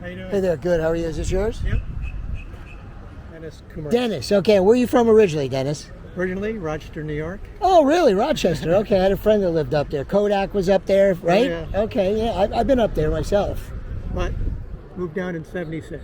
How you doing? Hey there, good. How are you? Is this yours? Yep. Dennis Kumar. Dennis. Okay, where are you from originally, Dennis? Originally, Rochester, New York. Oh, really? Rochester. Okay, I had a friend that lived up there. Kodak was up there, right? Oh, yeah. Okay, yeah. I've been up there myself. But moved down in '76.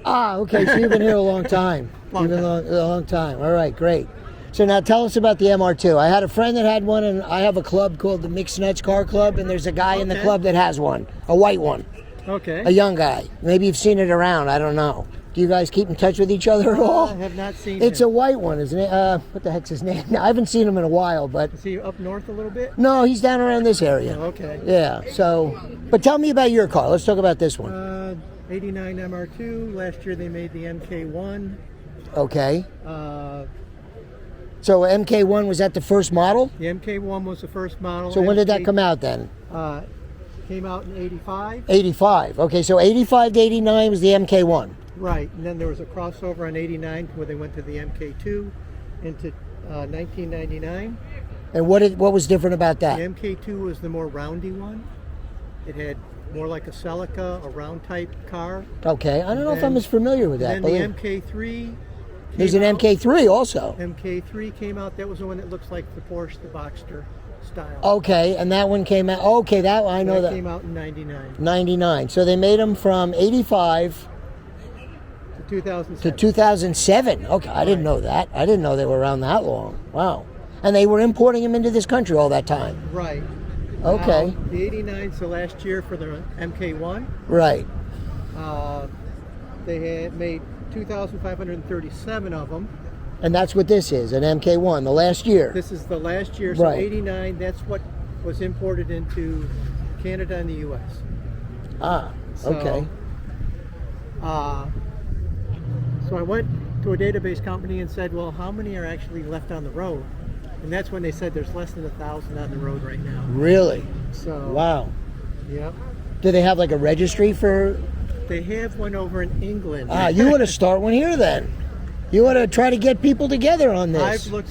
Ah, okay. So you've been here a long time. Long You've been time. a long time. All right, great. So now tell us about the MR2. I had a friend that had one, and I have a club called the Mixed Nuts Car Club, and there's a guy in the Okay. club that has one, a white one, Okay. a young guy. Maybe you've seen it around. I don't know. Do you guys keep in touch with each other at all? I have not seen It's him. a white one, isn't it? What the heck's his name? I haven't seen him in a while, but Is he up north a little bit? no, he's down around this area. Okay. Yeah. So, but tell me about your car. Let's talk about this one. 89 MR2. Last year they made the MK1. Okay. Uh, So MK1, was that the first model? the MK1 was the first model. So when did that come out then? Came out in '85. 85. Okay, so 85 to 89 was the MK1. Right, and then there was a crossover on '89 where they went to the MK2 into 1999. And what was different about The that? MK2 was the more roundy one. It had more like a Celica, a round type car. Okay, I don't know if Then- I'm as familiar with that. Then the Believe- MK3. There's an came out. MK3 also. MK3 came out. That was the one that looks like the Porsche, the Boxster style. Okay, and that one came out. Okay, that one, I know that that. came out in '99 99. So they made them from 85 to 2007. to 2007. Okay, I didn't know that. I didn't know they were around that long. Wow. And they were importing them into this country all that time. Right. Okay. Now, the '89. So last year for the MK1, Right. they had made 2,537 of them. And that's what this is, an MK1, the last year. This is the last year. So Right. '89. That's what was imported into Canada and the U.S. Ah, So, okay. So I went to a database company and said, well, how many are actually left on the road? And that's when they said there's less than 1,000 on the road right now. Really? So, Wow. yep. Do they have like a registry for? They have one over in England. You ought to start one here then. You ought to try to get people together on this. I've looked.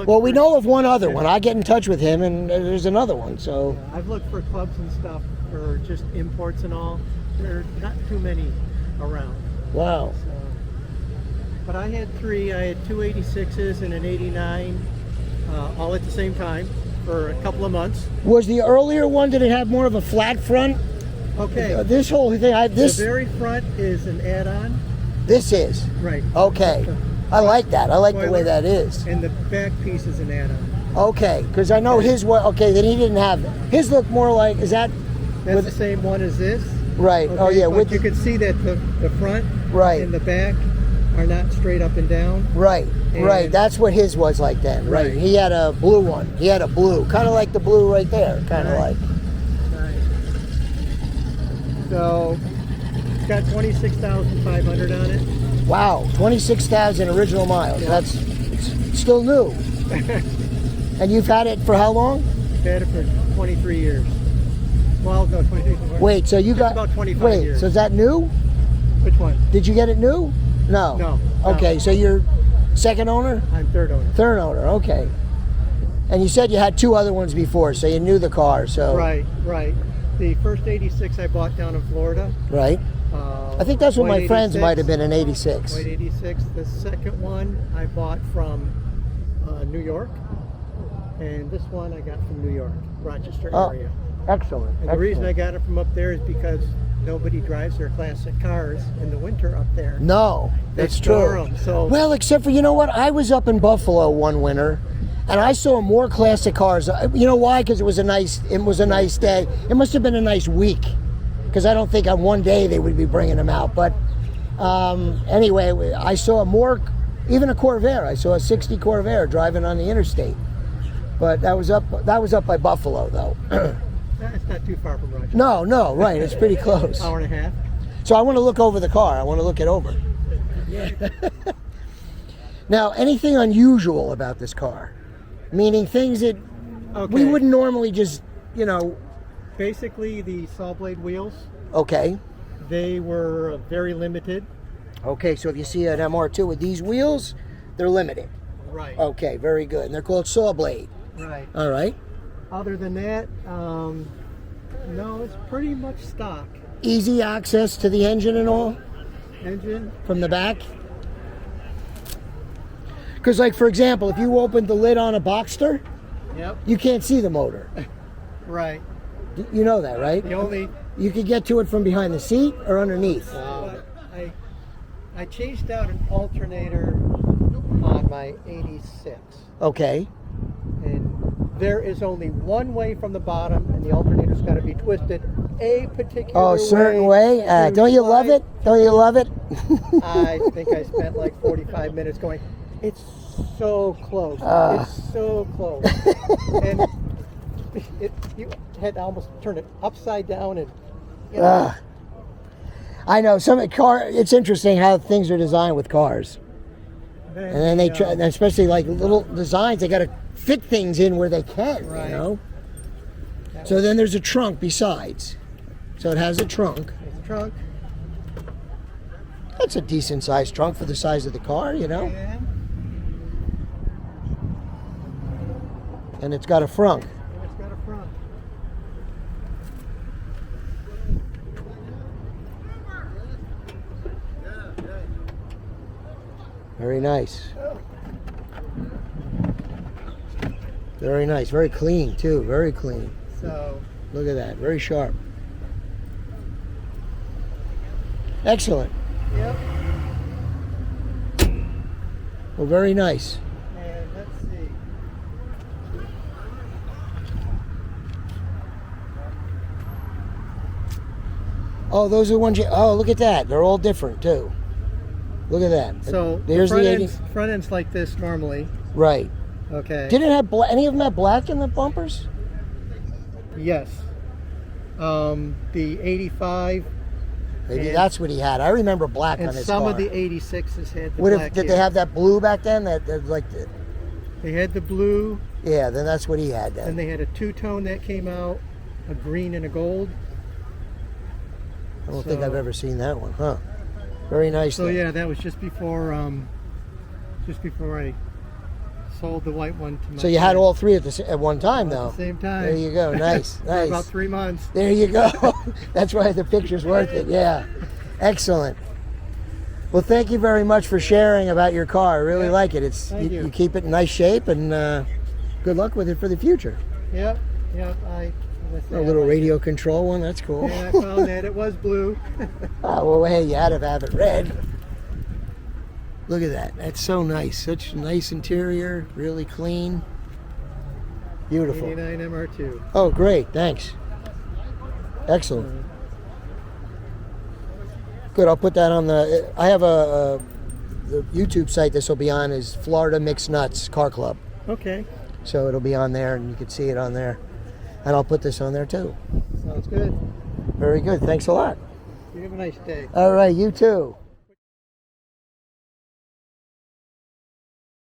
Well, we for- know of one other one. I get in touch with him, and there's another one. So, I've looked for clubs and stuff for just imports and all. There are not too many around. wow. So, but I had three. I had two 86s and an 89, all at the same time for a couple of months. Was the earlier one? Did it have more of a flat front? Okay. This whole thing. The This very front is an add-on. this is Right. okay. I like that. I like the way that is. And the back piece is an add-on. Okay, because I know his was okay. Then he didn't have his. Looked more like is that That's the same one as this. right? Okay, Oh yeah, but with you can see that the front Right. and the back are not straight up and down. right, right. And- That's what his was like then. Right. Right. He had a blue one. He had a blue, kind of like the blue right there. Kind of Right. like. Right. So it's got 26,500 on it. Wow, 26,000 original miles. Yeah. That's it's still new. And you've had it for how long? Had it for 23 years. Well, no, 23 years. Wait, so you got about 25 wait, years. so is that new? Which one? Did you get it new? No. No. Okay, so you're second owner? I'm third owner. Third owner, okay. And you said you had two other ones before, so you knew the car, so Right, right. The first 86 I bought down in Florida. right. I think that's what White my friends 86. might have been in '86. White 86. The second one I bought from New York. And this one I got from New York, Rochester Oh, area. excellent. And the reason I excellent. got it from up there is because nobody drives their classic cars in the winter up there. No, They that's store true. 'em, so Well, except for, you know what? I was up in Buffalo one winter, and I saw more classic cars. You know why? Because it was a nice day. It must have been a nice week, because I don't think on one day they would be bringing them out. But anyway, I saw more, even a Corvair. I saw a '60 Corvair driving on the interstate. But that was up by Buffalo, though. it's not too far from Rochester. No, right. It's pretty close. Hour and a half. So I want to look over the car. I want to look it over. Now, anything unusual about this car? Meaning things that we Okay. wouldn't normally just, Basically, the saw blade wheels, okay. they were very limited. Okay, so if you see an MR2 with these wheels, they're limited. Right. Okay, very good. And they're called saw blade. Right. All right. Other than that, no, it's pretty much stock. easy access to the engine and all Engine. from the back? Because, like, for example, if you opened the lid on a Boxster, Yep. you can't see the motor. Right. You know that, right? The only. You could get to it from behind the seat or underneath. I changed out an alternator on my 86. Okay. And there is only one way from the bottom, and the alternator's got to be twisted a particular Oh, a certain way? to Don't you love slide. it? Don't you love it? I think I spent like 45 minutes going, it's so close. It's so close. And you had to almost turn it upside down and. You know, I know it's interesting how things are designed with cars. And then they try, especially like little designs, they got to fit things in where they can, Right. you know? So then there's a trunk besides. So it has a trunk. There's the trunk. That's a decent sized trunk for the size of the car, you know? And And it's got a frunk. it's got a front. Very nice. Very nice. Very clean, too. Very clean. So, Look at that. Very sharp. Excellent. yep. Well, very nice. And let's see. Oh, those are the ones oh, look at that. They're all different, too. Look at that. So, There's front, the 80. front end's like this normally. Right. Okay. Did it have any of them have black in the bumpers? Yes. The 85 Maybe And- that's what he had. I remember black and on his some car. of the 86s had the What black. if, did here. they have that blue back then? That like, They had the blue, yeah, then that's what he had then. and they had a two-tone that came out, a green and a gold. I don't think so- I've ever seen that one, huh? Very nice. So then. yeah, that was just before I sold the white one to my. So you had friend. all three at one time, All though. at the same time. There you go. Nice, For nice. about 3 months. There you go. That's why the picture's worth it. Yeah. Excellent. Well, thank you very much for sharing about your car. I really Yeah. like it. It's Thank you. you keep it in nice shape, and good luck with it for the future. Yep. As I say, A I little like radio control one. That's cool. it. And I found that it was blue. Oh, well, hey, you had to have it red. Look at that. That's so nice. Such nice interior. Really clean. Beautiful. 89 MR2. Oh, great. Thanks. Excellent. Good. I'll put that on the. I have the YouTube site this will be on is Florida Mixed Nuts Car Club. Okay. So it'll be on there, and you can see it on there. And I'll put this on there too. Sounds good. Very good. Thanks a lot. You have a nice day. All right. You too.